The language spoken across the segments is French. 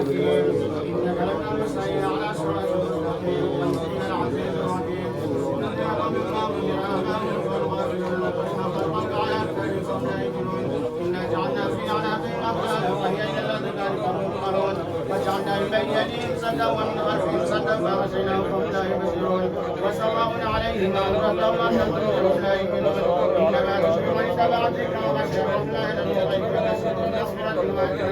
الحكيم إنك لمن المرسلين على صراط مستقيم إن العزيز الرحيم إنك بالأمر بالأمان والغافل لكن خلقك على أكثركم لا يؤمنون إنا جعلنا في أعناقهم أغلالا وهي إلى الأذقان فهم وجعلنا من بين يديهم سدا ومن خلفهم سدا فغشيناهم فهم لا يبصرون وسواء عليهم أنذرتهم أم لم تنذرهم لا يؤمنون إنما تشرك من اتبع الذكر وغشيهم لا يدعو غير نسير مغفرة وأجر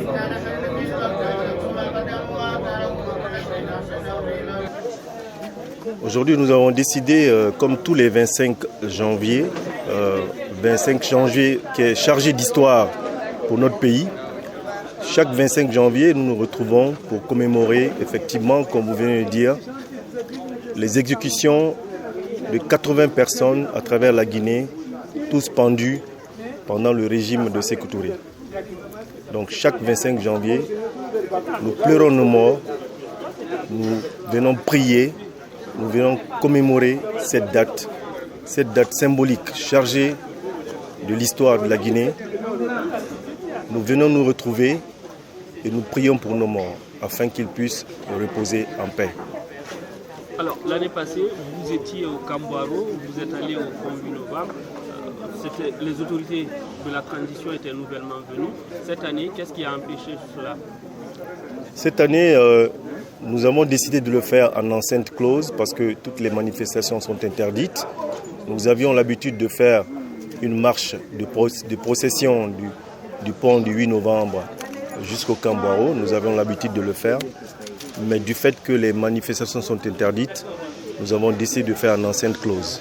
إنا نحن نحيي الموتى ونكتب ما قدموا وآثارهم وكل شيء أحصيناه في إمام. Aujourd'hui, nous avons décidé, comme tous les 25 janvier, 25 janvier qui est chargé d'histoire pour notre pays. Chaque 25 janvier, nous nous retrouvons pour commémorer, effectivement, comme vous venez de dire, les exécutions de 80 personnes à travers la Guinée, tous pendus pendant le régime de Sékou Touré. Donc chaque 25 janvier, nous pleurons nos morts, nous venons prier, nous venons commémorer cette date symbolique chargée de l'histoire de la Guinée. Nous venons nous retrouver et nous prions pour nos morts afin qu'ils puissent reposer en paix. Alors, l'année passée, vous étiez au Kambouaro, vous êtes allé au Pont Vinova. Les autorités de la transition étaient nouvellement venues. Cette année, qu'est-ce qui a empêché cela? Cette année, nous avons décidé de le faire en enceinte close parce que toutes les manifestations sont interdites. Nous avions l'habitude de faire une marche de procession du pont du 8 novembre jusqu'au Kambouaro. Nous avions l'habitude de le faire. Mais du fait que les manifestations sont interdites, nous avons décidé de faire en enceinte close.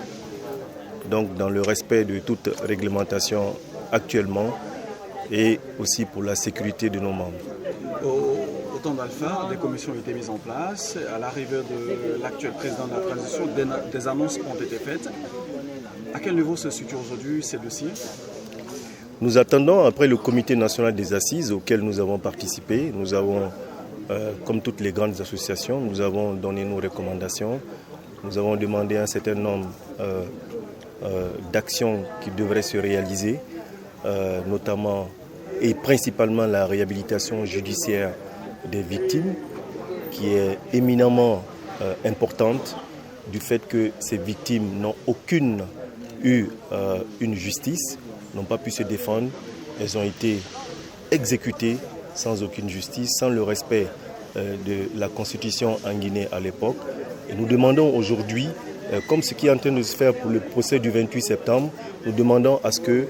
Donc dans le respect de toute réglementation actuellement et aussi pour la sécurité de nos membres. Au temps d'Alpha, des commissions ont été mises en place. À l'arrivée de l'actuel président de la transition, des annonces ont été faites. À quel niveau se situe aujourd'hui ces dossiers? Nous attendons, après le comité national des assises auquel nous avons participé, nous avons, comme toutes les grandes associations, nous avons donné nos recommandations. Nous avons demandé un certain nombre d'actions qui devraient se réaliser, notamment et principalement la réhabilitation judiciaire des victimes, qui est éminemment importante du fait que ces victimes n'ont aucune eu une justice, n'ont pas pu se défendre. Elles ont été exécutées sans aucune justice, sans le respect de la constitution en Guinée à l'époque. Et nous demandons aujourd'hui, comme ce qui est en train de se faire pour le procès du 28 septembre, nous demandons à ce que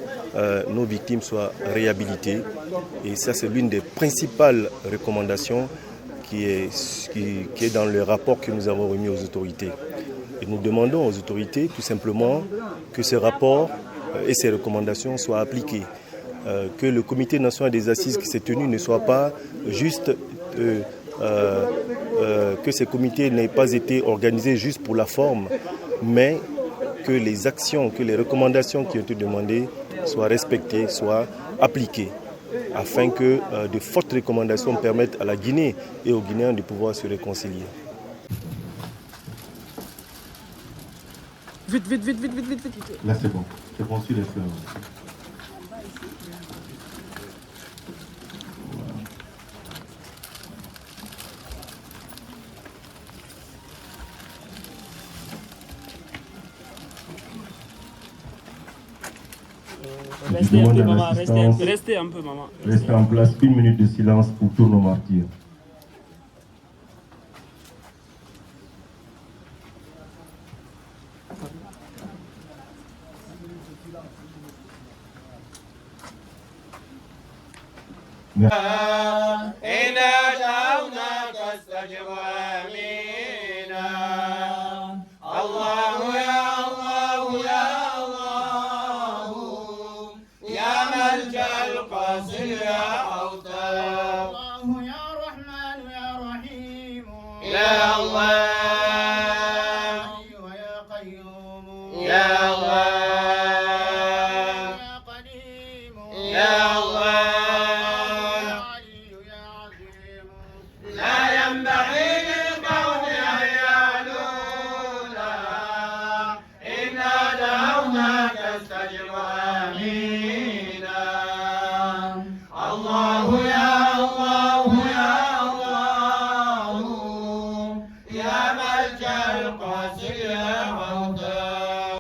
nos victimes soient réhabilitées. Et ça, c'est l'une des principales recommandations qui est dans le rapport que nous avons remis aux autorités. Et nous demandons aux autorités tout simplement que ce rapport et ces recommandations soient appliquées. Que le comité national des assises qui s'est tenu ne soit pas juste... que ces comités n'aient pas été organisés juste pour la forme, mais que les actions, que les recommandations qui ont été demandées soient respectées, soient appliquées, afin que de fortes recommandations permettent à la Guinée et aux Guinéens de pouvoir se réconcilier. Vite. Là c'est bon sur les fleurs. Restez un peu, maman. Restez un peu, maman. Restez en place, 1 minute de silence pour tous nos martyrs. يا ملجأ القاسي يا مولاي